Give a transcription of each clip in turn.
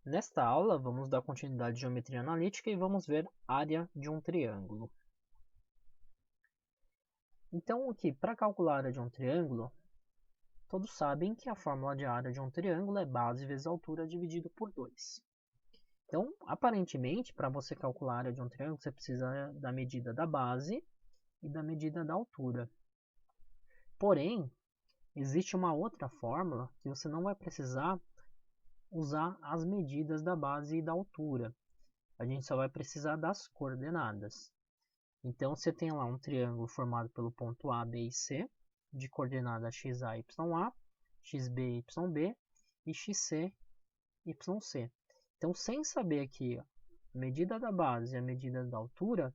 Nesta aula, vamos dar continuidade à geometria analítica e vamos ver área de um triângulo. Então, aqui, para calcular a área de um triângulo, todos sabem que a fórmula de área de um triângulo é base vezes altura dividido por 2. Então, aparentemente, para você calcular a área de um triângulo, você precisa da medida da base e da medida da altura. Porém, existe uma outra fórmula que você não vai precisar usar as medidas da base e da altura. A gente só vai precisar das coordenadas. Então, você tem lá um triângulo formado pelo ponto A, B e C, de coordenada xa, ya, xb, yb e xc, yc. Então, sem saber aqui a medida da base e a medida da altura,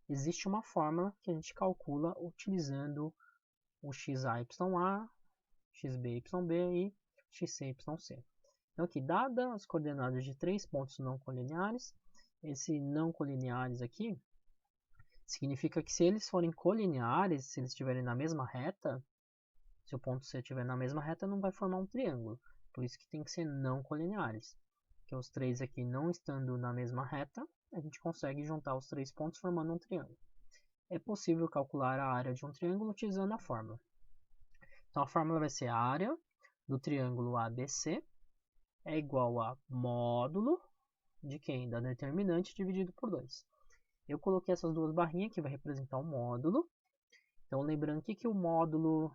existe uma fórmula que a gente calcula utilizando o xa, ya, xb, yb e xc, yc. Então, aqui, dadas as coordenadas de três pontos não colineares, esse não colineares aqui significa que se eles forem colineares, se eles estiverem na mesma reta, se o ponto C estiver na mesma reta, não vai formar um triângulo. Por isso que tem que ser não colineares. Porque os três aqui não estando na mesma reta, a gente consegue juntar os três pontos formando um triângulo. É possível calcular a área de um triângulo utilizando a fórmula. Então a fórmula vai ser a área do triângulo ABC é igual a módulo de quem? Da determinante dividido por 2. Eu coloquei essas duas barrinhas que vai representar o módulo. Então, lembrando o que o módulo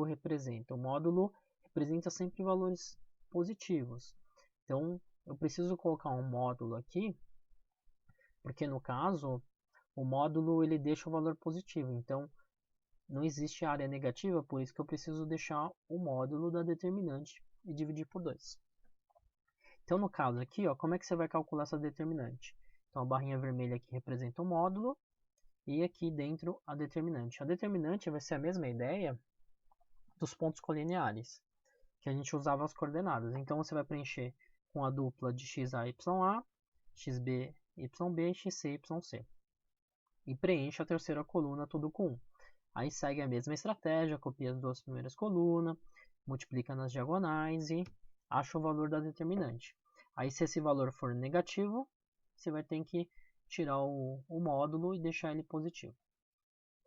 representa? O módulo representa sempre valores positivos. Então, eu preciso colocar um módulo aqui, porque no caso, o módulo ele deixa o valor positivo. Então, não existe área negativa, por isso que eu preciso deixar o módulo da determinante e dividir por 2. Então, no caso aqui, ó, como é que você vai calcular essa determinante? Então, a barrinha vermelha aqui representa o módulo e aqui dentro a determinante. A determinante vai ser a mesma ideia dos pontos colineares, que a gente usava as coordenadas. Então, você vai preencher com a dupla de xa, ya, xb, yb e xc, yc. E preenche a terceira coluna tudo com 1. Aí segue a mesma estratégia, copia as duas primeiras colunas, multiplica nas diagonais e acha o valor da determinante. Aí se esse valor for negativo, você vai ter que tirar o módulo e deixar ele positivo.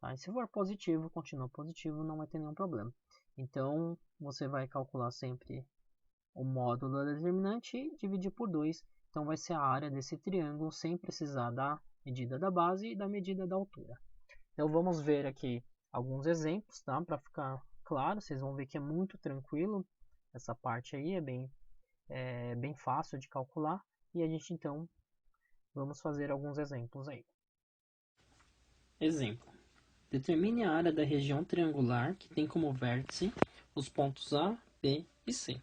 Tá? E se for positivo, continua positivo, não vai ter nenhum problema. Então, você vai calcular sempre o módulo da determinante e dividir por 2. Então, vai ser a área desse triângulo sem precisar da medida da base e da medida da altura. Então, vamos ver aqui alguns exemplos, tá? Para ficar claro, vocês vão ver que é muito tranquilo. Essa parte aí é bem fácil de calcular. E a gente, então, vamos fazer alguns exemplos aí. Exemplo. Determine a área da região triangular que tem como vértice os pontos A, B e C.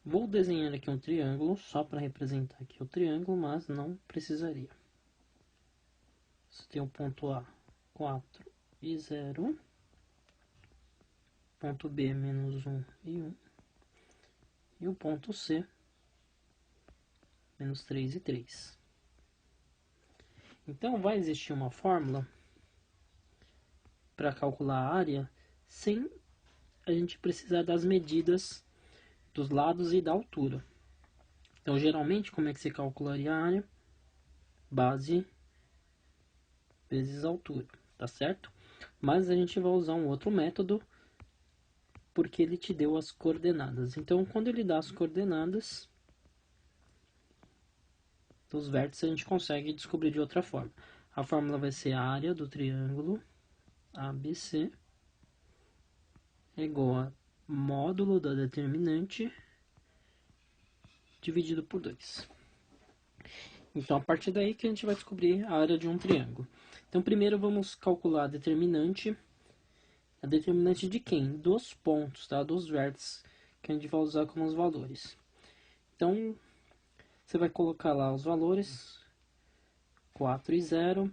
Vou desenhar aqui um triângulo só para representar aqui o triângulo, mas não precisaria. Você tem o ponto A, 4 e 0. Ponto B, menos 1 e 1. E o ponto C, menos 3 e 3. Então, vai existir uma fórmula para calcular a área sem a gente precisar das medidas dos lados e da altura. Então, geralmente, como é que você calcularia a área? Base vezes altura, tá certo? Mas a gente vai usar um outro método, porque ele te deu as coordenadas. Então, quando ele dá as coordenadas dos vértices, a gente consegue descobrir de outra forma. A fórmula vai ser a área do triângulo ABC é igual a módulo da determinante dividido por 2. Então, a partir daí que a gente vai descobrir a área de um triângulo. Então, primeiro vamos calcular a determinante. A determinante de quem? Dos pontos, tá? Dos vértices, que a gente vai usar como os valores. Então, você vai colocar lá os valores. 4 e 0.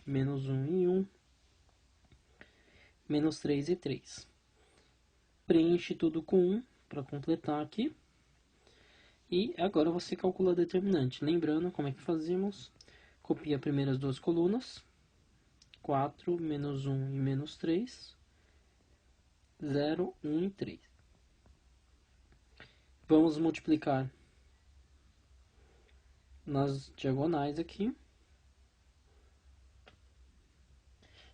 Menos 1 e 1. Menos 3 e 3. Preenche tudo com 1 para completar aqui. E agora você calcula a determinante. Lembrando como é que fazíamos. Copia as primeiras duas colunas. 4, menos 1 e menos 3. 0, 1 e 3. Vamos multiplicar nas diagonais aqui.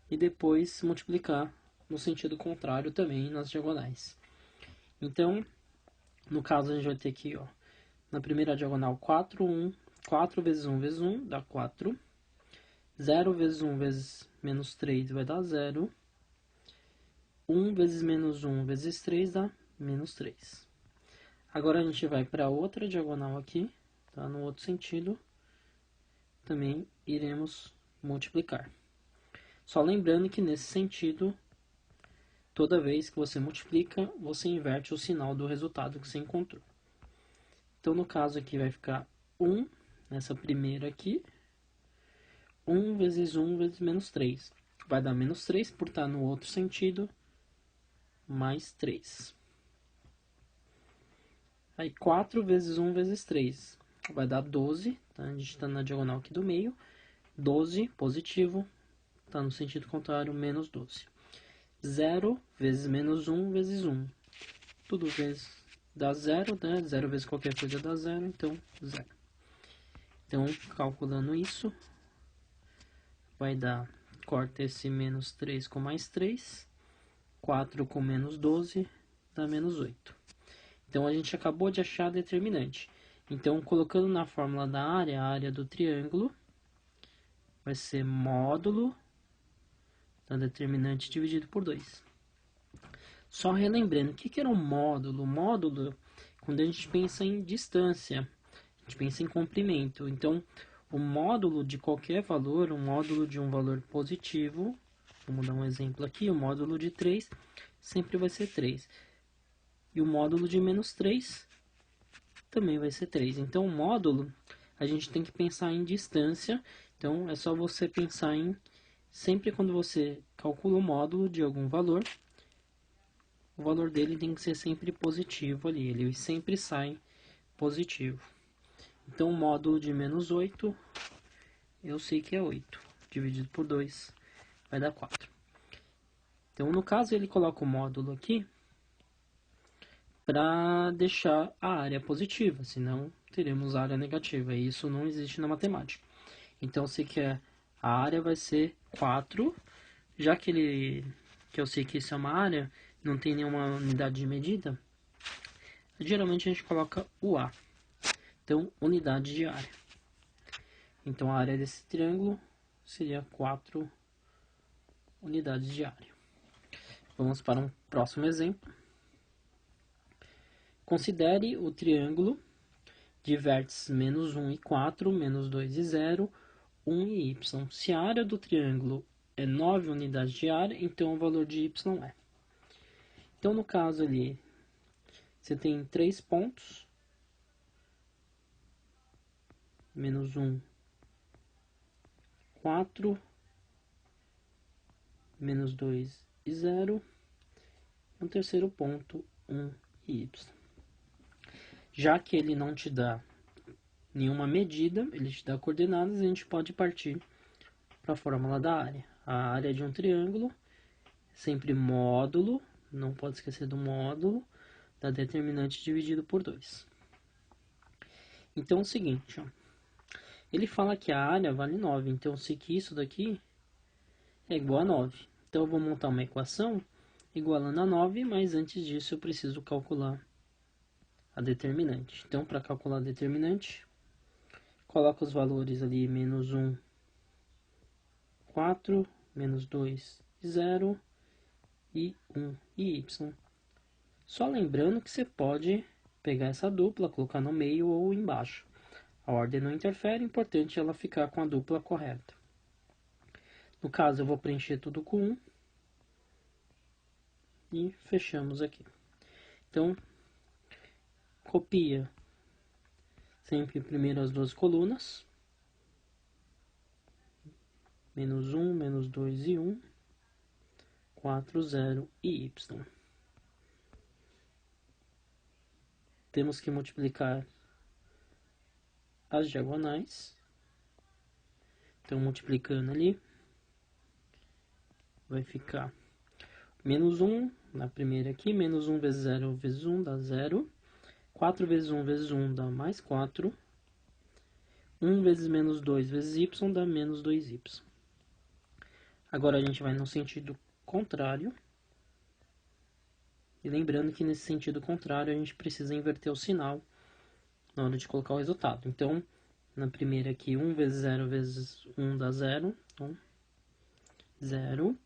E depois multiplicar no sentido contrário também nas diagonais. Então, no caso, a gente vai ter aqui, ó, na primeira diagonal 4, 1, 4 vezes 1 vezes 1 dá 4. 0 vezes 1 vezes menos 3 vai dar 0. 1 vezes menos 1 vezes 3 dá menos 3. Agora a gente vai para outra diagonal aqui, tá? No outro sentido, também iremos multiplicar. Só lembrando que nesse sentido, toda vez que você multiplica, você inverte o sinal do resultado que você encontrou. Então, no caso aqui vai ficar 1, nessa primeira aqui, 1 vezes 1 vezes menos 3. Vai dar menos 3 por estar no outro sentido, mais 3. Aí 4 vezes 1 vezes 3 vai dar 12, tá? A gente está na diagonal aqui do meio. 12 positivo, está no sentido contrário, menos 12. 0 vezes menos 1 vezes 1. Tudo vezes dá 0, né? 0 vezes qualquer coisa dá 0, então 0. Então, calculando isso, vai dar, corta esse menos 3 com mais 3, 4 com menos 12, dá menos 8. Então, a gente acabou de achar a determinante. Então, colocando na fórmula da área, a área do triângulo vai ser módulo da determinante dividido por 2. Só relembrando, o que era um módulo? Módulo, quando a gente pensa em distância, a gente pensa em comprimento. Então, o módulo de qualquer valor, o módulo de um valor positivo, vamos dar um exemplo aqui, o módulo de 3 sempre vai ser 3. E o módulo de menos 3 também vai ser 3. Então, o módulo, a gente tem que pensar em distância. Então, é só você pensar em, sempre quando você calcula o módulo de algum valor, o valor dele tem que ser sempre positivo ali. Ele sempre sai positivo. Então, o módulo de menos 8, eu sei que é 8. Dividido por 2, vai dar 4. Então, no caso, ele coloca o módulo aqui para deixar a área positiva, senão teremos área negativa, e isso não existe na matemática. Então, eu sei que a área vai ser 4, já que eu sei que isso é uma área, não tem nenhuma unidade de medida, geralmente a gente coloca o A. Então, unidade de área. Então, a área desse triângulo seria 4 unidades de área. Vamos para um próximo exemplo. Considere o triângulo de vértices menos 1 e 4, menos 2 e 0, 1 e y. Se a área do triângulo é 9 unidades de área, então o valor de y é. Então, no caso ali, você tem 3 pontos, menos 1, 4, menos 2 e 0, no terceiro ponto, 1 e y. Já que ele não te dá nenhuma medida, ele te dá coordenadas, a gente pode partir para a fórmula da área. A área de um triângulo, sempre módulo, não pode esquecer do módulo, da determinante dividido por 2. Então é o seguinte, ó, ele fala que a área vale 9, então eu sei que isso daqui é igual a 9. Então eu vou montar uma equação igualando a 9, mas antes disso eu preciso calcular a determinante. Então, para calcular a determinante, coloca os valores ali, menos 1, 4, menos 2, 0, e 1 e y. Só lembrando que você pode pegar essa dupla, colocar no meio ou embaixo. A ordem não interfere, é importante ela ficar com a dupla correta. No caso, eu vou preencher tudo com 1 e fechamos aqui. Então, copia sempre primeiro as duas colunas. Menos 1, menos 2 e 1. 4, 0 e y. Temos que multiplicar as diagonais. Então, multiplicando ali, vai ficar menos 1 na primeira aqui. Menos 1 vezes 0 vezes 1 dá 0. 4 vezes 1 vezes 1 dá mais 4. 1 vezes menos 2 vezes y dá menos 2y. Agora a gente vai no sentido contrário. E lembrando que nesse sentido contrário a gente precisa inverter o sinal na hora de colocar o resultado. Então, na primeira aqui, 1 vezes 0 vezes 1 dá 0. Então, 0.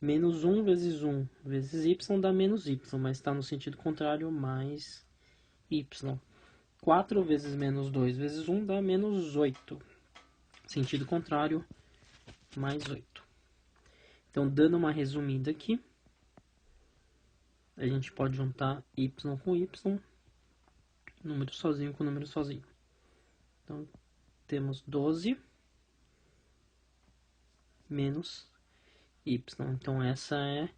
Menos 1 vezes 1 vezes y dá menos y, mas está no sentido contrário, mais y. 4 vezes menos 2 vezes 1 dá menos 8. Sentido contrário, mais 8. Então, dando uma resumida aqui, a gente pode juntar y com y, número sozinho com número sozinho. Então, temos 12 menos y. Então, essa é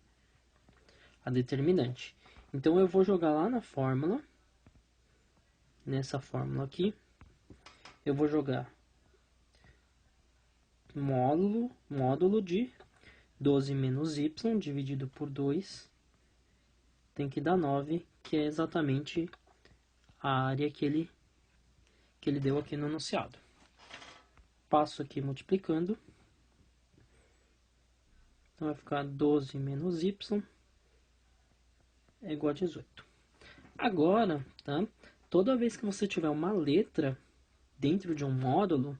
a determinante. Então, eu vou jogar lá na fórmula, nessa fórmula aqui, eu vou jogar módulo de 12 menos y dividido por 2 tem que dar 9, que é exatamente a área que ele deu aqui no enunciado. Passo aqui multiplicando. Então vai ficar 12 menos y é igual a 18. Agora, tá? Toda vez que você tiver uma letra dentro de um módulo,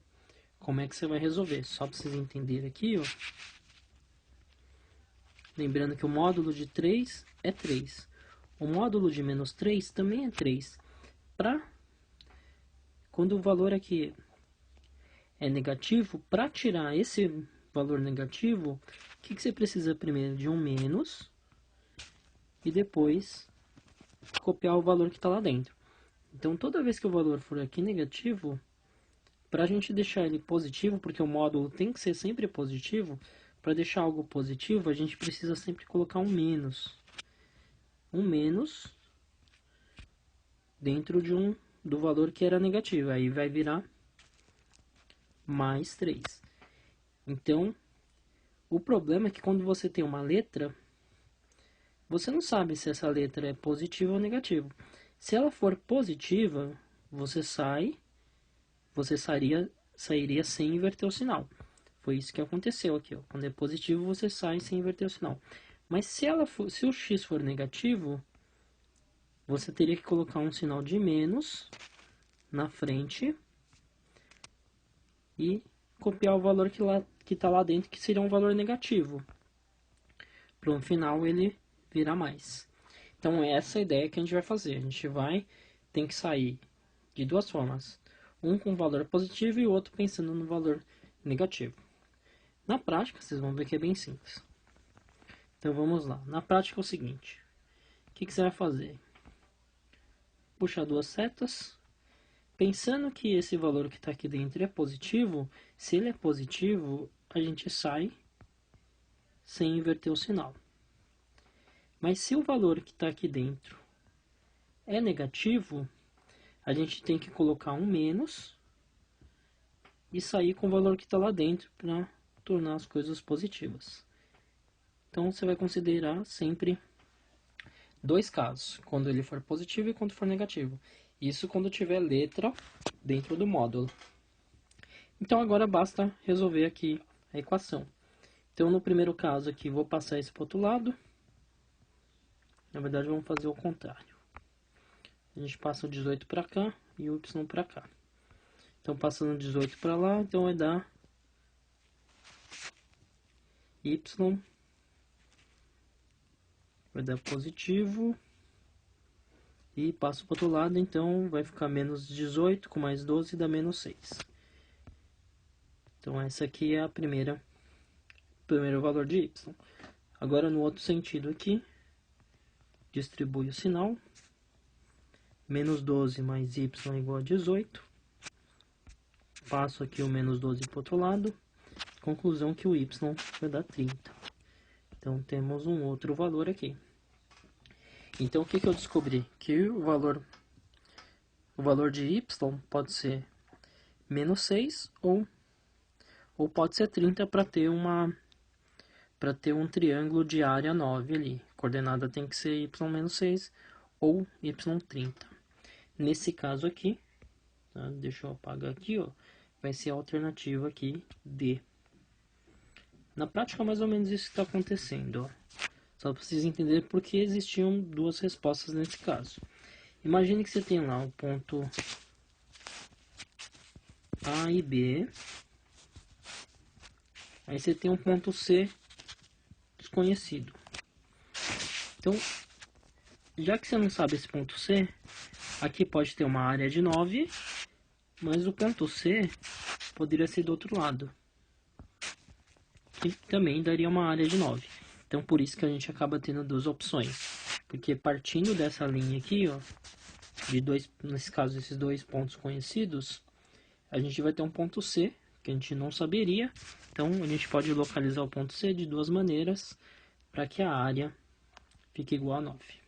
como é que você vai resolver? Só para vocês entenderem aqui, ó. Lembrando que o módulo de 3 é 3. O módulo de menos 3 também é 3. Quando o valor aqui é negativo, para tirar esse valor negativo, o que você precisa primeiro? De um menos e depois copiar o valor que está lá dentro. Então, toda vez que o valor for aqui negativo, para a gente deixar ele positivo, porque o módulo tem que ser sempre positivo, para deixar algo positivo, a gente precisa sempre colocar um menos. Um menos dentro do valor que era negativo. Aí vai virar mais 3. Então, o problema é que quando você tem uma letra, você não sabe se essa letra é positiva ou negativa. Se ela for positiva, você sairia sem inverter o sinal. Foi isso que aconteceu aqui, ó. Quando é positivo, você sai sem inverter o sinal. Mas se o x for negativo, você teria que colocar um sinal de menos na frente e copiar o valor que está lá dentro, que seria um valor negativo. Para no final ele virar mais. Então essa é a ideia que a gente vai fazer. A gente tem que sair de duas formas. Um com valor positivo e o outro pensando no valor negativo. Na prática, vocês vão ver que é bem simples. Então vamos lá. Na prática é o seguinte. O que você vai fazer? Puxar duas setas. Pensando que esse valor que está aqui dentro é positivo, se ele é positivo, a gente sai sem inverter o sinal. Mas se o valor que está aqui dentro é negativo, a gente tem que colocar um menos e sair com o valor que está lá dentro para tornar as coisas positivas. Então você vai considerar sempre dois casos, quando ele for positivo e quando for negativo. Isso quando tiver letra dentro do módulo. Então agora basta resolver aqui a equação. Então no primeiro caso aqui vou passar isso para o outro lado. Na verdade vamos fazer o contrário. A gente passa o 18 para cá e o y para cá. Então passando o 18 para lá, então vai dar y vai dar positivo e passo para o outro lado, então vai ficar menos 18 com mais 12 dá menos 6. Então essa aqui é a primeiro valor de y. Agora no outro sentido aqui, distribui o sinal, menos 12 mais y é igual a 18, passo aqui o menos 12 para o outro lado, conclusão que o y vai dar 30. Então temos um outro valor aqui. Então o que eu descobri? Que o valor de y pode ser menos 6 ou pode ser 30 para ter um triângulo de área 9 ali. A coordenada tem que ser y menos 6 ou y 30. nesse caso aqui, tá? Deixa eu apagar aqui, ó, vai ser a alternativa aqui D. Na prática, mais ou menos isso que está acontecendo, ó. Só para vocês entenderem porque existiam duas respostas nesse caso. Imagine que você tem lá o ponto A e B. Aí você tem um ponto C desconhecido. Então, já que você não sabe esse ponto C, aqui pode ter uma área de 9, mas o ponto C poderia ser do outro lado, que também daria uma área de 9. Então, por isso que a gente acaba tendo duas opções. Porque partindo dessa linha aqui, ó, de dois, nesse caso, esses dois pontos conhecidos, a gente vai ter um ponto C, que a gente não saberia. Então, a gente pode localizar o ponto C de duas maneiras, para que a área fique igual a 9.